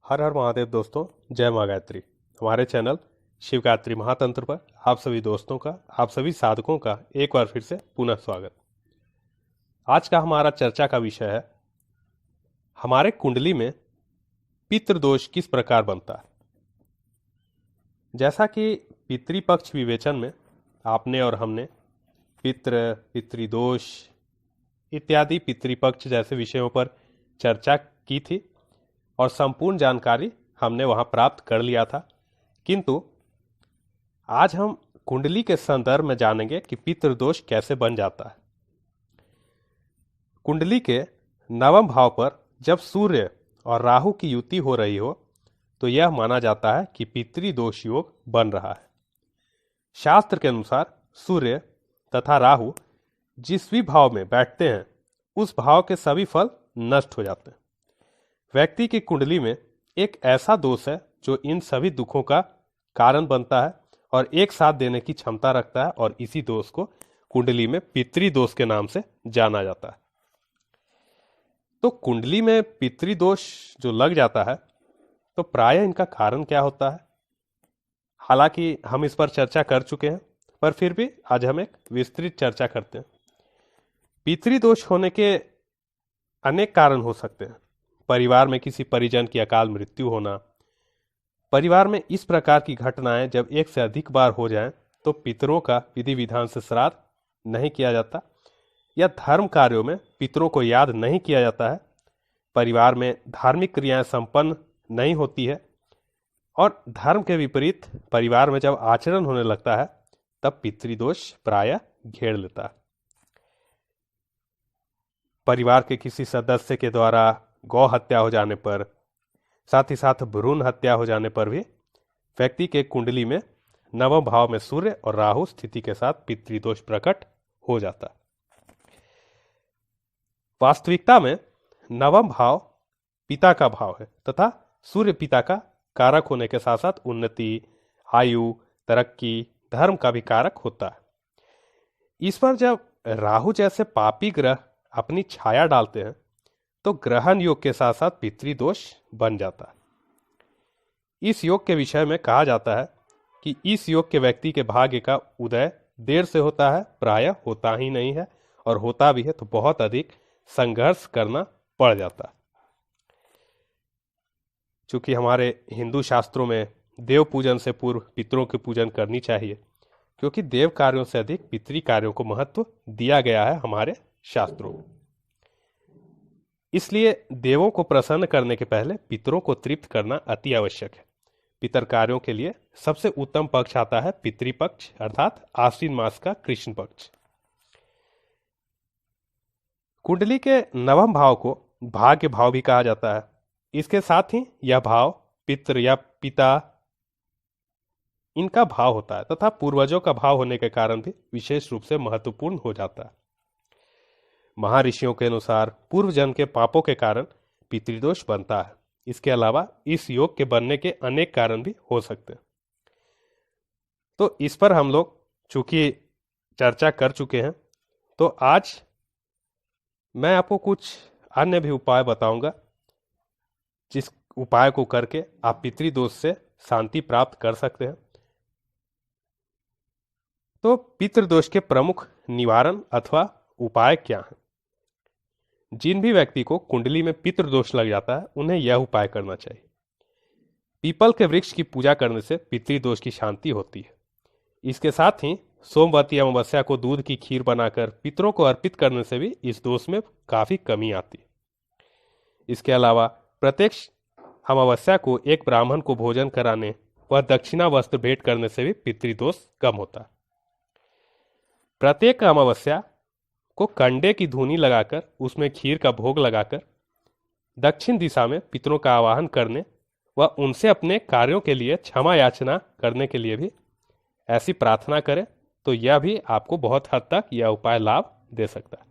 हर हर महादेव दोस्तों, जय माँ गायत्री। हमारे चैनल शिव गायत्री महातंत्र पर आप सभी दोस्तों का, आप सभी साधकों का एक बार फिर से पुनः स्वागत। आज का हमारा चर्चा का विषय है हमारे कुंडली में पितृदोष किस प्रकार बनता है। जैसा कि पितृपक्ष विवेचन में आपने और हमने पितृदोष इत्यादि पितृपक्ष जैसे विषयों पर चर्चा की थी और संपूर्ण जानकारी हमने वहां प्राप्त कर लिया था, किंतु आज हम कुंडली के संदर्भ में जानेंगे कि पितृदोष कैसे बन जाता है। कुंडली के नवम भाव पर जब सूर्य और राहु की युति हो रही हो तो यह माना जाता है कि पितृदोष योग बन रहा है। शास्त्र के अनुसार सूर्य तथा राहु जिस भी भाव में बैठते हैं उस भाव के सभी फल नष्ट हो जाते हैं। व्यक्ति की कुंडली में एक ऐसा दोष है जो इन सभी दुखों का कारण बनता है और एक साथ देने की क्षमता रखता है, और इसी दोष को कुंडली में पितृदोष के नाम से जाना जाता है। तो कुंडली में पितृदोष जो लग जाता है तो प्रायः इनका कारण क्या होता है, हालांकि हम इस पर चर्चा कर चुके हैं, पर फिर भी आज हम एक विस्तृत चर्चा करते हैं। पितृदोष होने के अनेक कारण हो सकते हैं। परिवार में किसी परिजन की अकाल मृत्यु होना, परिवार में इस प्रकार की घटनाएं जब एक से अधिक बार हो जाएं तो पितरों का विधि विधान से श्राद्ध नहीं किया जाता, या धर्म कार्यों में पितरों को याद नहीं किया जाता है, परिवार में धार्मिक क्रियाएं संपन्न नहीं होती है, और धर्म के विपरीत परिवार में जब आचरण होने लगता है तब पितृदोष प्रायः घेर लेता है। परिवार के किसी सदस्य के द्वारा गौ हत्या हो जाने पर, साथ ही साथ भ्रूण हत्या हो जाने पर भी व्यक्ति के कुंडली में नवम भाव में सूर्य और राहु स्थिति के साथ पितृदोष प्रकट हो जाता है। वास्तविकता में नवम भाव पिता का भाव है तथा सूर्य पिता का कारक होने के साथ साथ उन्नति, आयु, तरक्की, धर्म का भी कारक होता है। इस पर जब राहु जैसे पापी ग्रह अपनी छाया डालते हैं तो ग्रहण योग के साथ साथ पितृदोष बन जाता है। इस योग के विषय में कहा जाता है कि इस योग के व्यक्ति के भाग्य का उदय देर से होता है, प्रायः होता ही नहीं है, और होता भी है तो बहुत अधिक संघर्ष करना पड़ जाता है। चूंकि हमारे हिंदू शास्त्रों में देव पूजन से पूर्व पितरों के पूजन करनी चाहिए, क्योंकि देव कार्यों से अधिक पितृ कार्यों को महत्व दिया गया है हमारे शास्त्रों में। इसलिए देवों को प्रसन्न करने के पहले पितरों को तृप्त करना अति आवश्यक है। पितर कार्यों के लिए सबसे उत्तम पक्ष आता है पितृपक्ष, अर्थात आश्विन मास का कृष्ण पक्ष। कुंडली के नवम भाव को भाग्य भाव भी कहा जाता है। इसके साथ ही यह भाव पितृ या पिता इनका भाव होता है तथा पूर्वजों का भाव होने के कारण भी विशेष रूप से महत्वपूर्ण हो जाता है। महर्षियों के अनुसार पूर्व जन्म के पापों के कारण पितृदोष बनता है। इसके अलावा इस योग के बनने के अनेक कारण भी हो सकते हैं। तो इस पर हम लोग चूंकि चर्चा कर चुके हैं, तो आज मैं आपको कुछ अन्य भी उपाय बताऊंगा जिस उपाय को करके आप पितृदोष से शांति प्राप्त कर सकते हैं। तो पितृदोष के प्रमुख निवारण अथवा उपाय क्या हैं? जिन भी व्यक्ति को कुंडली में पितृदोष लग जाता है उन्हें यह उपाय करना चाहिए। पीपल के वृक्ष की पूजा करने से पितृदोष की शांति होती है। इसके साथ ही सोमवती अमावस्या को दूध की खीर बनाकर पितरों को अर्पित करने से भी इस दोष में काफी कमी आती है। इसके अलावा प्रत्येक अमावस्या को एक ब्राह्मण को भोजन कराने व दक्षिणा वस्त्र भेंट करने से भी पितृदोष कम होता है। प्रत्येक अमावस्या को कंडे की धूनी लगाकर उसमें खीर का भोग लगाकर दक्षिण दिशा में पितरों का आवाहन करने व उनसे अपने कार्यों के लिए क्षमा याचना करने के लिए भी ऐसी प्रार्थना करें तो यह भी आपको बहुत हद तक यह उपाय लाभ दे सकता है।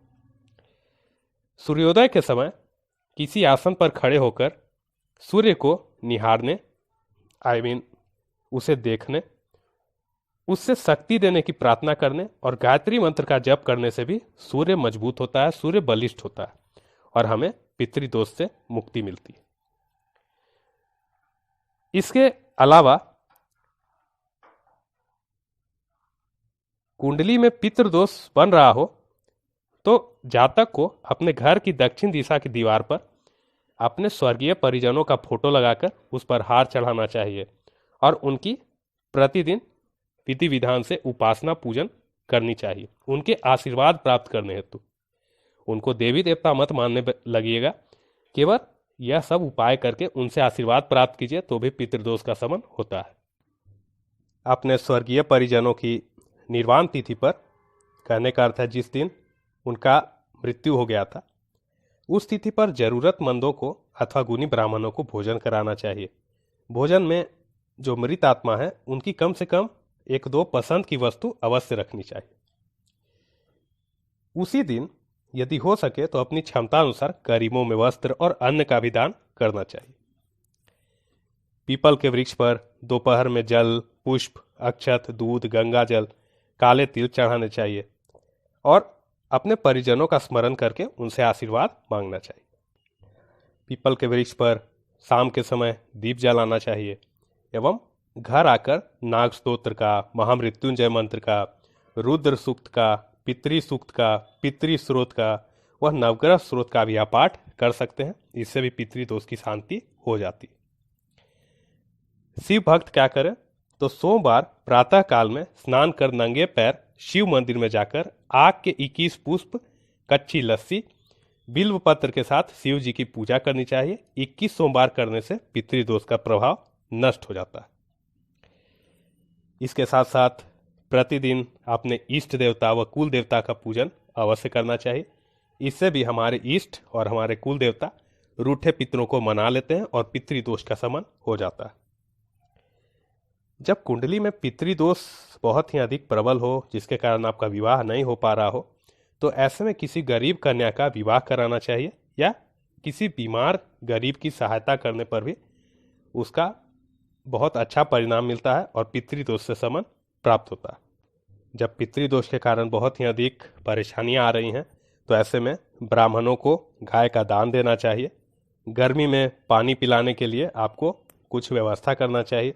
सूर्योदय के समय किसी आसन पर खड़े होकर सूर्य को निहारने, उसे देखने, उससे शक्ति देने की प्रार्थना करने और गायत्री मंत्र का जप करने से भी सूर्य मजबूत होता है, सूर्य बलिष्ठ होता है और हमें पितृदोष से मुक्ति मिलती है। इसके अलावा कुंडली में पितृदोष बन रहा हो तो जातक को अपने घर की दक्षिण दिशा की दीवार पर अपने स्वर्गीय परिजनों का फोटो लगाकर उस पर हार चढ़ाना चाहिए और उनकी प्रतिदिन विधि विधान से उपासना पूजन करनी चाहिए उनके आशीर्वाद प्राप्त करने हेतु। उनको देवी देवता मत मानने लगिएगा, केवल यह सब उपाय करके उनसे आशीर्वाद प्राप्त कीजिए तो भी पितृदोष का शमन होता है। अपने स्वर्गीय परिजनों की निर्वाण तिथि पर, कहने का अर्थ है जिस दिन उनका मृत्यु हो गया था, उस तिथि पर जरूरतमंदों को अथवा गुणी ब्राह्मणों को भोजन कराना चाहिए। भोजन में जो मृत आत्मा है उनकी कम से कम 1-2 पसंद की वस्तु अवश्य रखनी चाहिए। उसी दिन यदि हो सके तो अपनी क्षमता अनुसार गरीबों में वस्त्र और अन्न का भी दान करना चाहिए। पीपल के वृक्ष पर दोपहर में जल, पुष्प, अक्षत, दूध, गंगा जल, काले तिल चढ़ाने चाहिए और अपने परिजनों का स्मरण करके उनसे आशीर्वाद मांगना चाहिए। पीपल के वृक्ष पर शाम के समय दीप जलाना चाहिए एवं घर आकर नाग स्तोत्र का, महामृत्युंजय मंत्र का, रुद्र सूक्त का, पितृ सूक्त का, पितृ स्रोत का व नवग्रह स्रोत का भी आप पाठ कर सकते हैं। इससे भी पितृदोष की शांति हो जाती है। शिव भक्त क्या करें तो सोमवार प्रातः काल में स्नान कर नंगे पैर शिव मंदिर में जाकर आग के 21 पुष्प, कच्ची लस्सी, बिल्व पत्र के साथ शिव जी की पूजा करनी चाहिए। 21 सोमवार करने से पितृदोष का प्रभाव नष्ट हो जाता है। इसके साथ साथ प्रतिदिन अपने इष्ट देवता व कुल देवता का पूजन अवश्य करना चाहिए। इससे भी हमारे इष्ट और हमारे कुल देवता रूठे पितरों को मना लेते हैं और पितृदोष का शमन हो जाता है। जब कुंडली में पितृदोष बहुत ही अधिक प्रबल हो, जिसके कारण आपका विवाह नहीं हो पा रहा हो, तो ऐसे में किसी गरीब कन्या का विवाह कराना चाहिए या किसी बीमार गरीब की सहायता करने पर भी उसका बहुत अच्छा परिणाम मिलता है और पितृदोष से शमन प्राप्त होता है। जब पितृदोष के कारण बहुत ही अधिक परेशानियां आ रही हैं तो ऐसे में ब्राह्मणों को गाय का दान देना चाहिए। गर्मी में पानी पिलाने के लिए आपको कुछ व्यवस्था करना चाहिए।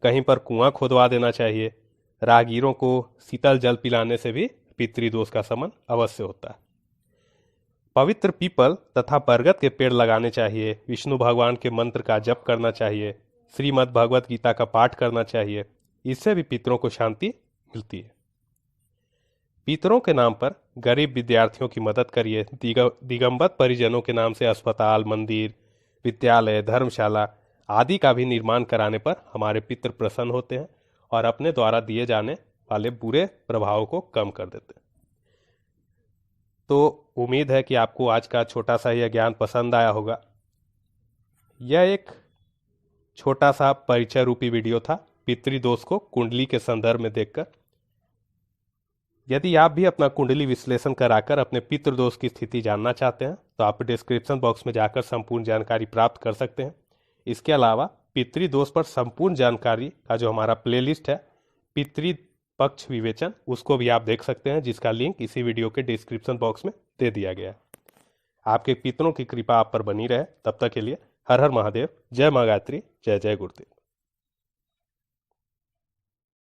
कहीं पर कुआं खोदवा देना चाहिए। राहगीरों को शीतल जल पिलाने से भी पितृदोष का शमन अवश्य होता है। पवित्र पीपल तथा बरगद के पेड़ लगाने चाहिए। विष्णु भगवान के मंत्र का जप करना चाहिए। श्रीमद् भगवत गीता का पाठ करना चाहिए। इससे भी पितरों को शांति मिलती है। पितरों के नाम पर गरीब विद्यार्थियों की मदद करिए। दिगंबर परिजनों के नाम से अस्पताल, मंदिर, विद्यालय, धर्मशाला आदि का भी निर्माण कराने पर हमारे पितृ प्रसन्न होते हैं और अपने द्वारा दिए जाने वाले बुरे प्रभावों को कम कर देते हैं। तो उम्मीद है कि आपको आज का छोटा सा यह ज्ञान पसंद आया होगा। यह एक छोटा सा परिचय रूपी वीडियो था पितृदोष को कुंडली के संदर्भ में देखकर। यदि आप भी अपना कुंडली विश्लेषण कराकर अपने पितृदोष की स्थिति जानना चाहते हैं तो आप डिस्क्रिप्शन बॉक्स में जाकर संपूर्ण जानकारी प्राप्त कर सकते हैं। इसके अलावा पितृदोष पर संपूर्ण जानकारी का जो हमारा प्लेलिस्ट है पितृपक्ष विवेचन, उसको भी आप देख सकते हैं, जिसका लिंक इसी वीडियो के डिस्क्रिप्शन बॉक्स में दे दिया गया है। आपके पितरों की कृपा आप पर बनी रहे। तब तक के लिए हर हर महादेव, जय माँ गायत्री, जय जय गुरुदेव।